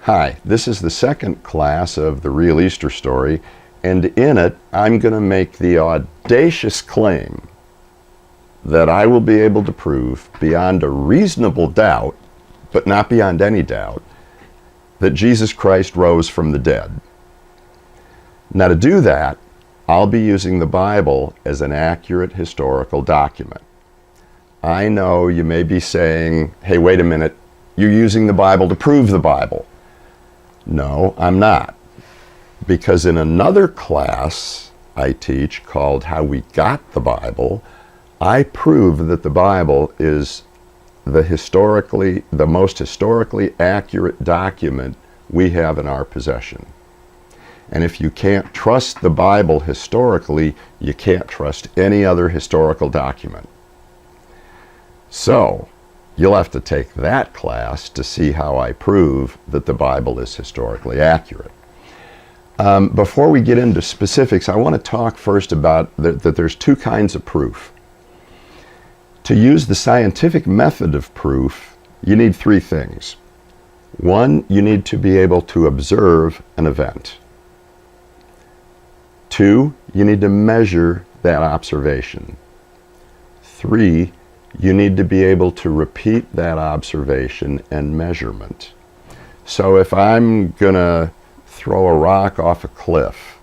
Hi, this is the second class of The Real Easter Story, and in it I'm going to make the audacious claim that I will be able to prove beyond a reasonable doubt, but not beyond any doubt, that Jesus Christ rose from the dead. Now, to do that, I'll be using the Bible as an accurate historical document. I know you may be saying, hey, wait a minute, you're using the Bible to prove the Bible. No, I'm not. Because in another class I teach called How We Got the Bible, I prove that the Bible is the most historically accurate document we have in our possession. And if you can't trust the Bible historically, you can't trust any other historical document. So, you'll have to take that class to see how I prove that the Bible is historically accurate. Before we get into specifics, I want to talk first about that there's two kinds of proof. To use the scientific method of proof, you need three things. One, you need to be able to observe an event. Two, you need to measure that observation. Three, you need to be able to repeat that observation and measurement. So if I'm going to throw a rock off a cliff,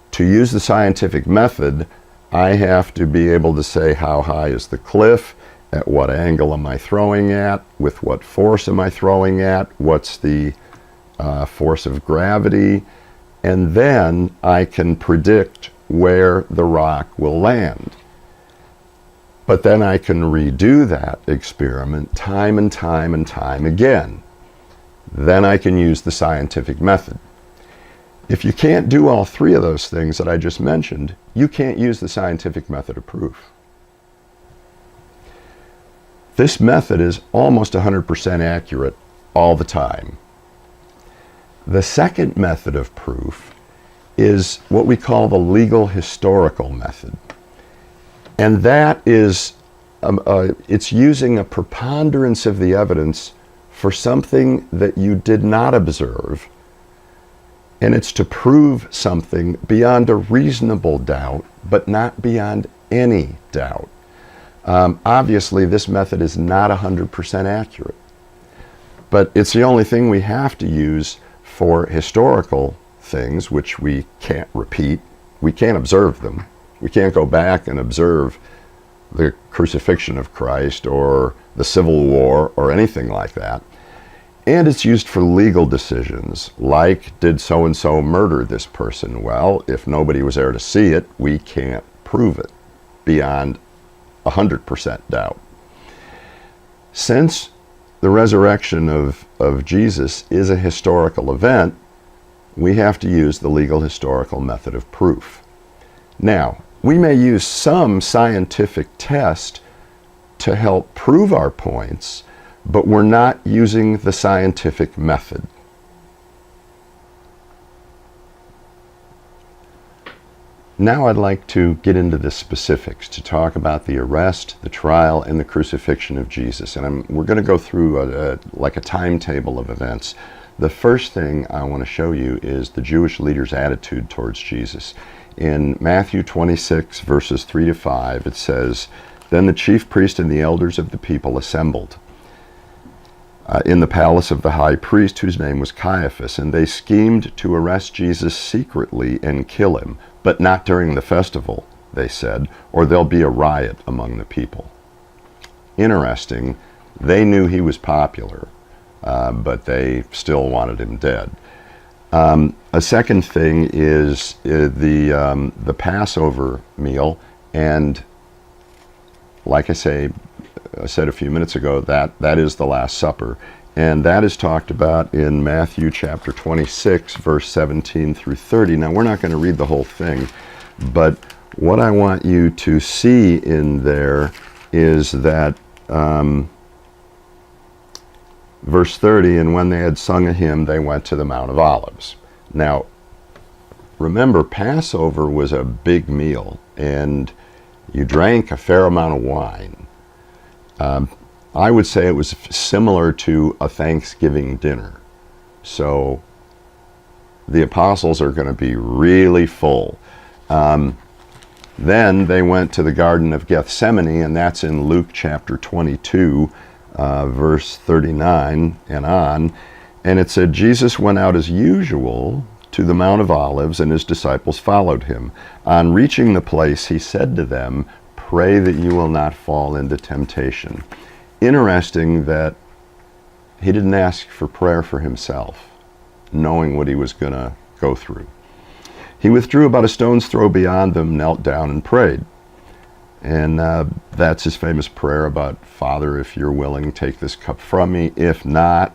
to use the scientific method, I have to be able to say how high is the cliff, at what angle am I throwing at, with what force am I throwing at, what's the force of gravity, and then I can predict where the rock will land. But then I can redo that experiment time and time and time again. Then I can use the scientific method. If you can't do all three of those things that I just mentioned, you can't use the scientific method of proof. This method is almost 100% accurate all the time. The second method of proof is what we call the legal historical method. And that is, it's using a preponderance of the evidence for something that you did not observe, and it's to prove something beyond a reasonable doubt, but not beyond any doubt. Obviously, this method is not 100% accurate, but it's the only thing we have to use for historical things, which we can't repeat. We can't observe them. We can't go back and observe the crucifixion of Christ or the Civil War or anything like that. And it's used for legal decisions, like, did so-and-so murder this person? Well, if nobody was there to see it, we can't prove it beyond 100% doubt. Since the resurrection of Jesus is a historical event, we have to use the legal historical method of proof. Now, we may use some scientific test to help prove our points, but we're not using the scientific method. Now I'd like to get into the specifics to talk about the arrest, the trial, and the crucifixion of Jesus. And we're going to go through like a timetable of events. The first thing I want to show you is the Jewish leaders' attitude towards Jesus. In Matthew 26, verses 3 to 5, it says, "Then the chief priest and the elders of the people assembled in the palace of the high priest, whose name was Caiaphas, and they schemed to arrest Jesus secretly and kill him, but not during the festival, they said, or there'll be a riot among the people." Interesting, they knew he was popular, but they still wanted him dead. A second thing is the Passover meal, and like I said a few minutes ago, that is the Last Supper, and that is talked about in Matthew chapter 26, verse 17 through 30. Now, we're not going to read the whole thing, but what I want you to see in there is that verse 30, "And when they had sung a hymn, they went to the Mount of Olives." Now, remember, Passover was a big meal, and you drank a fair amount of wine. I would say it was similar to a Thanksgiving dinner. So the apostles are going to be really full. Then they went to the Garden of Gethsemane, and that's in Luke chapter 22, verse 39 and on. And it said, Jesus went out as usual to the Mount of Olives, and his disciples followed him. On reaching the place, he said to them, "Pray that you will not fall into temptation." Interesting that he didn't ask for prayer for himself, knowing what he was going to go through. He withdrew about a stone's throw beyond them, knelt down, and prayed. And that's his famous prayer about, "Father, if you're willing, take this cup from me. If not,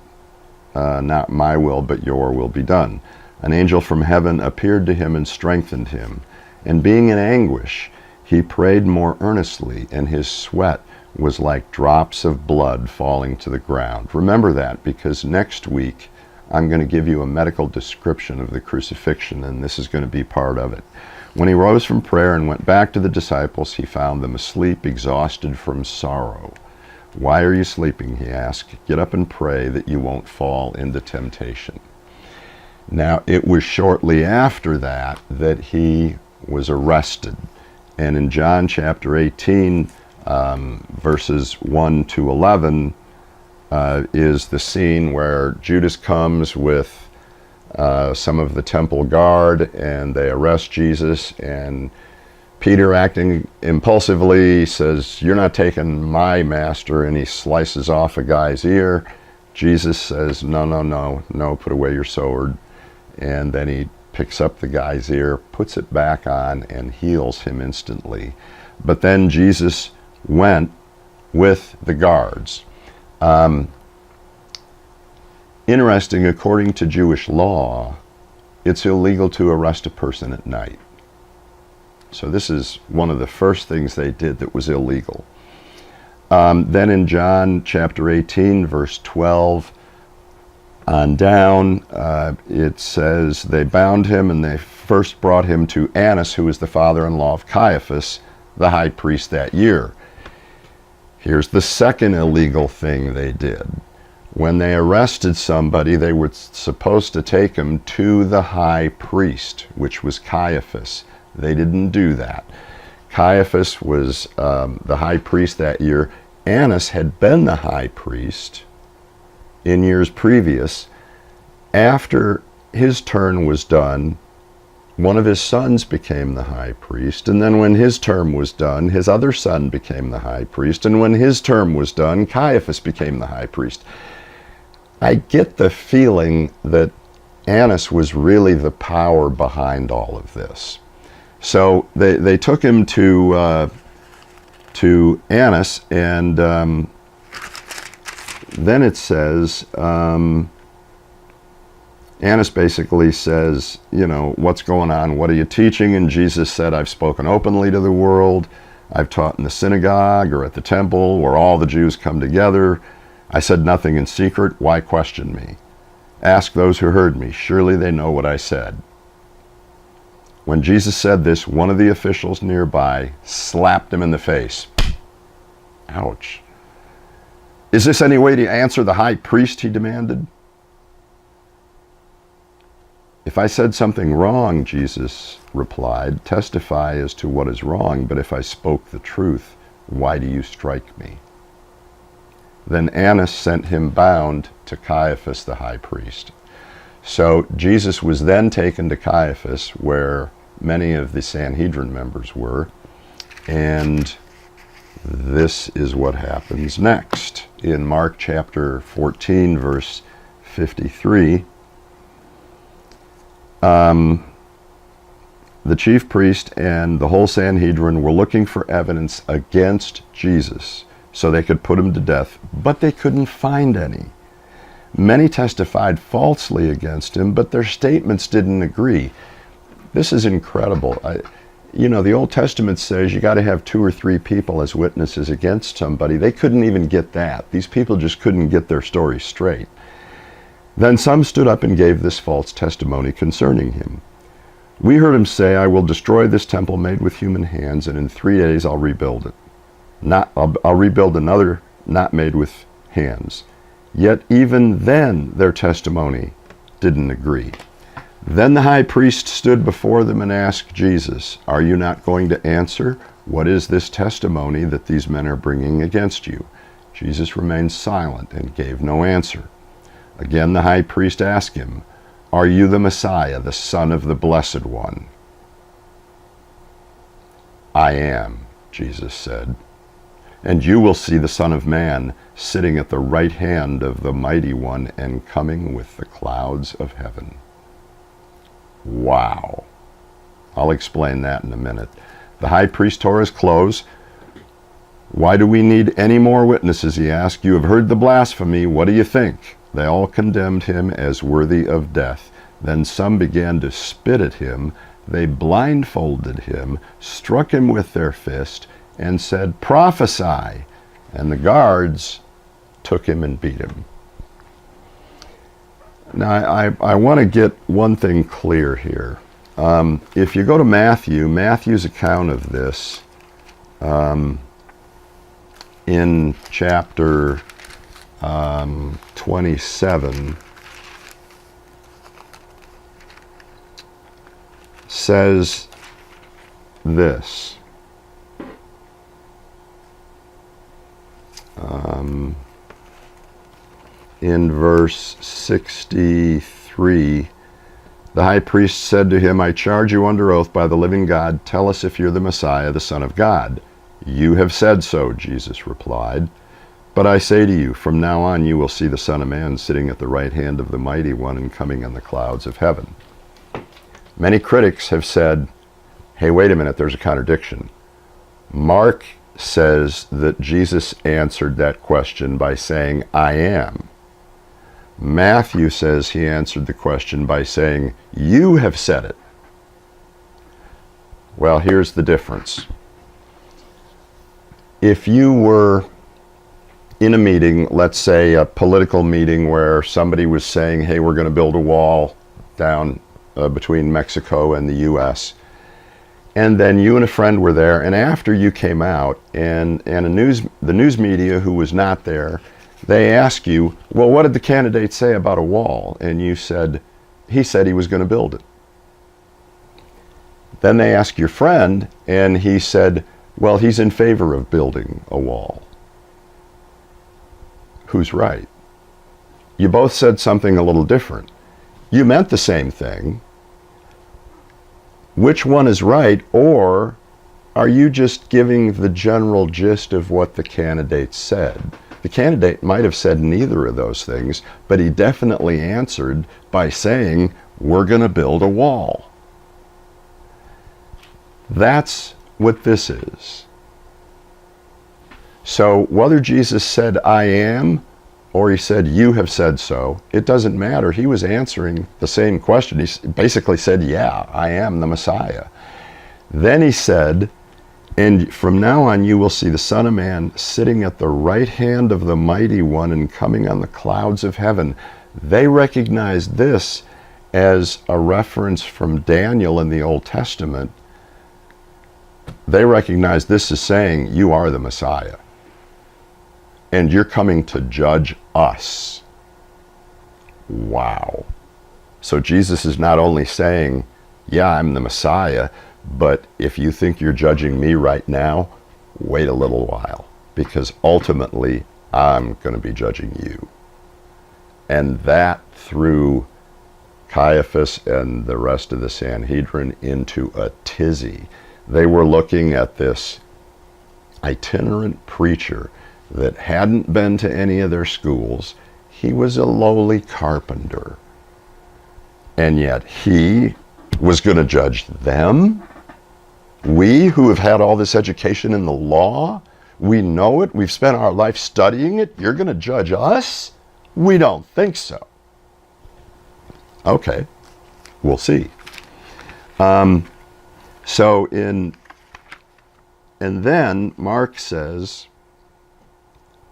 not my will, but your will be done." An angel from heaven appeared to him and strengthened him. And being in anguish, he prayed more earnestly, and his sweat was like drops of blood falling to the ground. Remember that, because next week I'm going to give you a medical description of the crucifixion, and this is going to be part of it. When he rose from prayer and went back to the disciples, he found them asleep, exhausted from sorrow. "Why are you sleeping?" he asked. "Get up and pray that you won't fall into temptation." Now, it was shortly after that that he was arrested. And in John chapter 18, verses 1 to 11, is the scene where Judas comes with some of the temple guard, and they arrest Jesus, and Peter, acting impulsively, says, "You're not taking my master," and he slices off a guy's ear. Jesus says, no, put away your sword. And then he picks up the guy's ear, puts it back on, and heals him instantly. But then Jesus went with the guards. Interesting, according to Jewish law, it's illegal to arrest a person at night. So this is one of the first things they did that was illegal. Then in John chapter 18, verse 12 on down, it says, they bound him, and they first brought him to Annas, who was the father-in-law of Caiaphas, the high priest that year. Here's the second illegal thing they did. When they arrested somebody, they were supposed to take him to the high priest, which was Caiaphas. They didn't do that. Caiaphas was the high priest that year. Annas had been the high priest in years previous. After his turn was done, one of his sons became the high priest, and then when his term was done, his other son became the high priest, and when his term was done, Caiaphas became the high priest. I get the feeling that Annas was really the power behind all of this. So they took him to Annas, and then it says, Annas basically says, what's going on? What are you teaching? And Jesus said, I've spoken openly to the world. I've taught in the synagogue or at the temple where all the Jews come together. I said nothing in secret. Why question me? Ask those who heard me. Surely they know what I said. When Jesus said this, one of the officials nearby slapped him in the face. Ouch. Is this any way to answer the high priest? He demanded. If I said something wrong, Jesus replied, testify as to what is wrong, but if I spoke the truth, why do you strike me? Then Annas sent him bound to Caiaphas the high priest. So Jesus was then taken to Caiaphas, where many of the Sanhedrin members were, and this is what happens next. In Mark chapter 14, verse 53, the chief priest and the whole Sanhedrin were looking for evidence against Jesus so they could put him to death, but they couldn't find any. Many testified falsely against him, but their statements didn't agree. This is incredible. The Old Testament says you got to have 2 or 3 people as witnesses against somebody. They couldn't even get that. These people just couldn't get their story straight. Then some stood up and gave this false testimony concerning him. We heard him say, I will destroy this temple made with human hands, and in 3 days I'll rebuild it. I'll rebuild another not made with hands. Yet even then their testimony didn't agree. Then the high priest stood before them and asked Jesus, "Are you not going to answer? What is this testimony that these men are bringing against you?" Jesus remained silent and gave no answer. Again the high priest asked him, "Are you the Messiah, the Son of the Blessed One?" "I am," Jesus said. "And you will see the Son of Man sitting at the right hand of the Mighty One and coming with the clouds of heaven." Wow. I'll explain that in a minute. The high priest tore his clothes. "Why do we need any more witnesses?" he asked. "You have heard the blasphemy. What do you think?" They all condemned him as worthy of death. Then some began to spit at him. They blindfolded him, struck him with their fist, and said, "Prophesy." And the guards took him and beat him. Now, I want to get one thing clear here. If you go to Matthew's account of this, in chapter 27, says this. In verse 63, the high priest said to him, "I charge you under oath by the living God, tell us if you're the Messiah, the Son of God." "You have said so," Jesus replied. "But I say to you, from now on you will see the Son of Man sitting at the right hand of the Mighty One and coming on the clouds of heaven." Many critics have said, hey, wait a minute, there's a contradiction. Mark says that Jesus answered that question by saying, "I am." Matthew says he answered the question by saying, "You have said it." Well, here's the difference. If you were in a meeting, let's say a political meeting where somebody was saying, hey, we're going to build a wall down between Mexico and the U.S., and then you and a friend were there, and after you came out, and the news media who was not there, they ask you, well, what did the candidate say about a wall? And you said, he said he was going to build it. Then they ask your friend, and he said, well, he's in favor of building a wall. Who's right? You both said something a little different. You meant the same thing. Which one is right, or are you just giving the general gist of what the candidate said? The candidate might have said neither of those things, but he definitely answered by saying, we're going to build a wall. That's what this is. So whether Jesus said, I am, or he said, you have said so, it doesn't matter. He was answering the same question. He basically said, yeah, I am the Messiah. Then he said, and from now on you will see the Son of Man sitting at the right hand of the Mighty One and coming on the clouds of heaven. They recognized this as a reference from Daniel in the Old Testament. They recognized this as saying, you are the Messiah. And you're coming to judge us. Wow. So Jesus is not only saying, yeah, I'm the Messiah, but if you think you're judging me right now, wait a little while, because ultimately I'm going to be judging you. And that threw Caiaphas and the rest of the Sanhedrin into a tizzy. They were looking at this itinerant preacher that hadn't been to any of their schools. He was a lowly carpenter. And yet he was going to judge them? We who have had all this education in the law, we know it, we've spent our life studying it, you're going to judge us? We don't think so. Okay, we'll see. And then Mark says,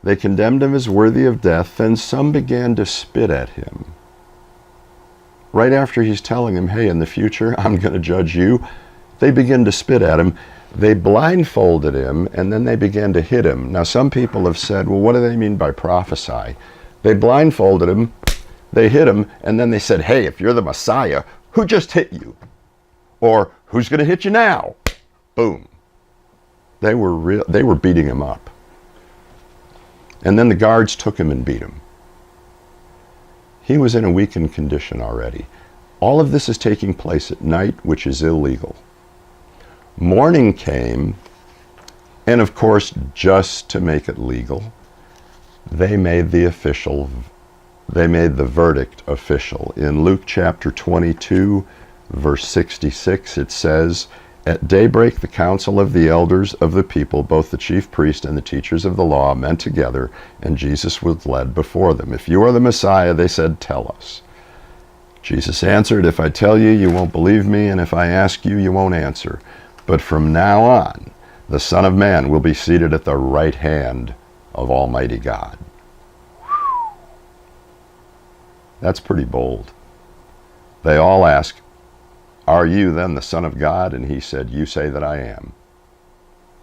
they condemned him as worthy of death, then some began to spit at him. Right after he's telling him, hey, in the future, I'm going to judge you, they begin to spit at him. They blindfolded him, and then they began to hit him. Now, some people have said, well, what do they mean by prophesy? They blindfolded him, they hit him, and then they said, hey, if you're the Messiah, who just hit you? Or who's going to hit you now? Boom. They were beating him up. And then the guards took him and beat him. He was in a weakened condition already. All of this is taking place at night, which is illegal. Morning came, and of course, just to make it legal, they made the verdict official. In Luke chapter 22, verse 66, it says, at daybreak, the council of the elders of the people, both the chief priest and the teachers of the law, met together, and Jesus was led before them. If you are the Messiah, they said, tell us. Jesus answered, if I tell you, you won't believe me, and if I ask you, you won't answer. But from now on, the Son of Man will be seated at the right hand of Almighty God. That's pretty bold. They all ask, are you then the Son of God? And he said, you say that I am.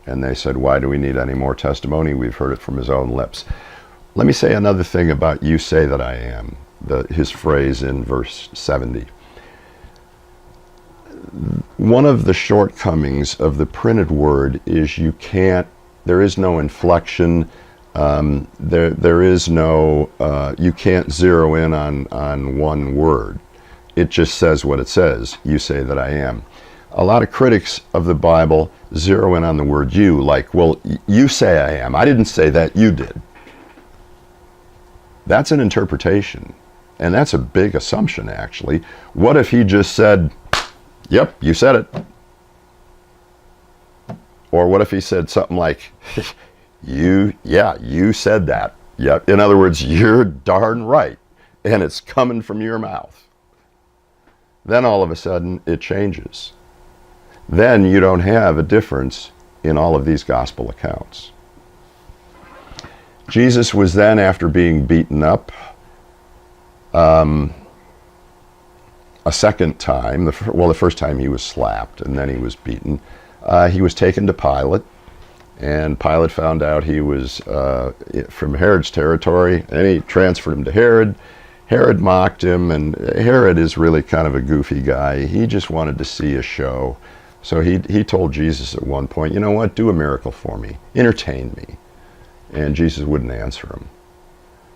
And they said, why do we need any more testimony? We've heard it from his own lips. Let me say another thing about you say that I am, his phrase in verse 70. One of the shortcomings of the printed word is there is no inflection, there is no, you can't zero in on one word. It just says what it says, you say that I am. A lot of critics of the Bible zero in on the word you, like, well, you say I am. I didn't say that, you did. That's an interpretation, and that's a big assumption, actually. What if he just said, yep, you said it? Or what if he said something like, you said that. Yep. In other words, you're darn right, and it's coming from your mouth. Then all of a sudden it changes. Then you don't have a difference in all of these gospel accounts. Jesus was then, after being beaten up a second time, the first time he was slapped and then he was beaten, he was taken to Pilate, and Pilate found out he was from Herod's territory, and he transferred him to Herod. Herod mocked him, and Herod is really kind of a goofy guy. He just wanted to see a show. So he told Jesus at one point, you know what, do a miracle for me, entertain me. And Jesus wouldn't answer him.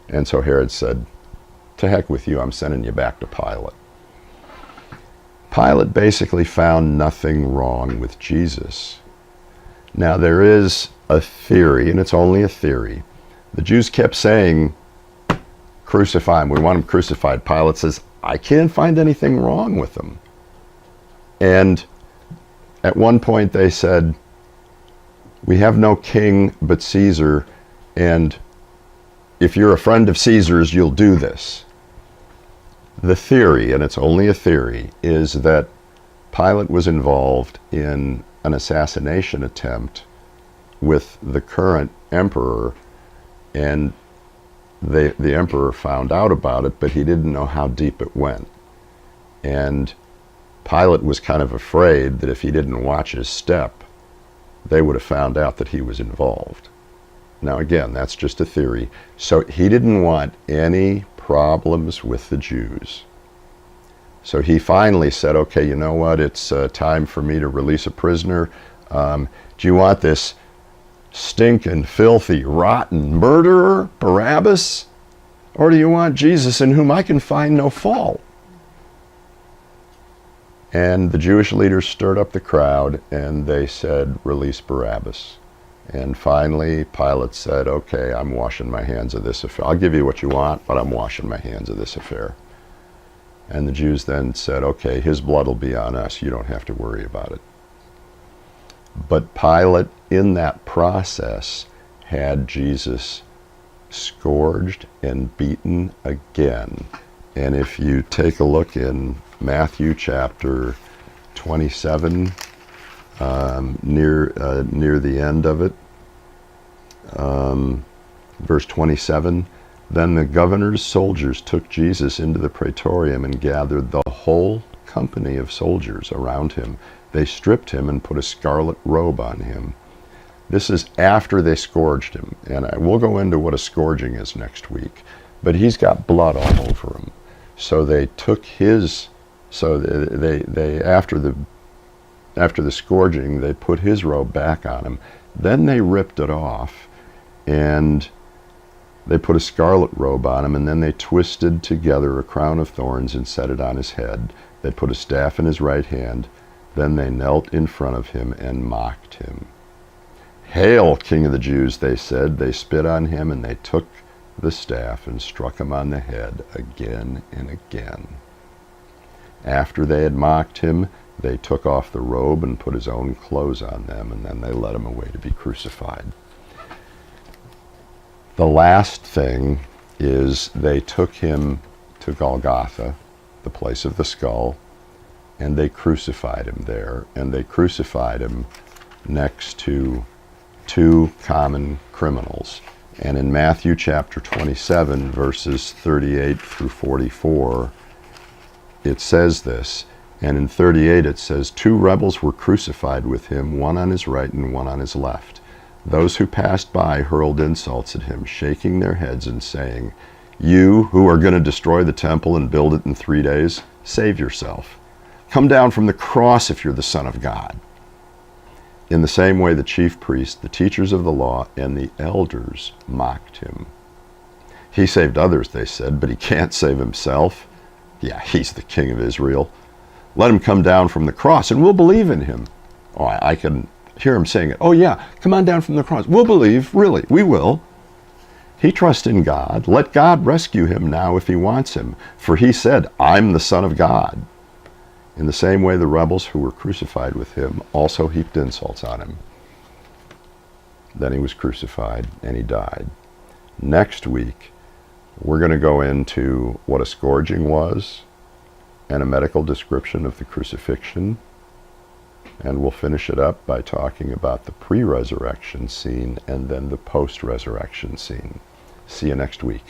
And so Herod said, to heck with you, I'm sending you back to Pilate. Pilate basically found nothing wrong with Jesus. Now there is a theory, and it's only a theory. The Jews kept saying, crucify him, we want him crucified. Pilate says, I can't find anything wrong with him. And at one point they said, we have no king but Caesar, and if you're a friend of Caesar's, you'll do this. The theory, and it's only a theory, is that Pilate was involved in an assassination attempt with the current emperor, and the emperor found out about it, but he didn't know how deep it went. And Pilate was kind of afraid that if he didn't watch his step, they would have found out that he was involved. Now again, that's just a theory. So he didn't want any problems with the Jews. So he finally said, okay, you know what, it's time for me to release a prisoner. Do you want this stinking, filthy, rotten murderer, Barabbas? Or do you want Jesus, in whom I can find no fault? And the Jewish leaders stirred up the crowd, and they said, release Barabbas. And finally, Pilate said, okay, I'm washing my hands of this affair. I'll give you what you want, but I'm washing my hands of this affair. And the Jews then said, okay, his blood will be on us. You don't have to worry about it. But Pilate, in that process, had Jesus scourged and beaten again. And if you take a look in Matthew chapter 27, near the end of it, verse 27, then the governor's soldiers took Jesus into the praetorium and gathered the whole company of soldiers around him They stripped him and put a scarlet robe on him. This is after they scourged him, and we'll go into what a scourging is next week. But he's got blood all over him. So they took his, they after the scourging, they put his robe back on him. Then they ripped it off, and they put a scarlet robe on him, and then they twisted together a crown of thorns and set it on his head. They put a staff in his right hand. Then they knelt in front of him and mocked him. "Hail, King of the Jews," they said. They spit on him, and they took the staff and struck him on the head again and again. After they had mocked him, they took off the robe and put his own clothes on them, and then they led him away to be crucified. The last thing is they took him to Golgotha, the place of the skull, and they crucified him there, and they crucified him next to two common criminals. And in Matthew chapter 27, verses 38 through 44, it says this. And in 38 it says, "Two rebels were crucified with him, one on his right and one on his left. Those who passed by hurled insults at him, shaking their heads and saying, 'You who are going to destroy the temple and build it in 3 days, save yourself. Come down from the cross if you're the Son of God.' In the same way, the chief priests, the teachers of the law, and the elders mocked him. 'He saved others,' they said, 'but he can't save himself. Yeah, he's the King of Israel. Let him come down from the cross and we'll believe in him.'" Oh, I can hear him saying it. "Oh yeah, come on down from the cross. We'll believe, really, we will. He trusts in God. Let God rescue him now if he wants him. For he said, 'I'm the Son of God.'" In the same way, the rebels who were crucified with him also heaped insults on him. Then he was crucified and he died. Next week, we're going to go into what a scourging was and a medical description of the crucifixion. And we'll finish it up by talking about the pre-resurrection scene and then the post-resurrection scene. See you next week.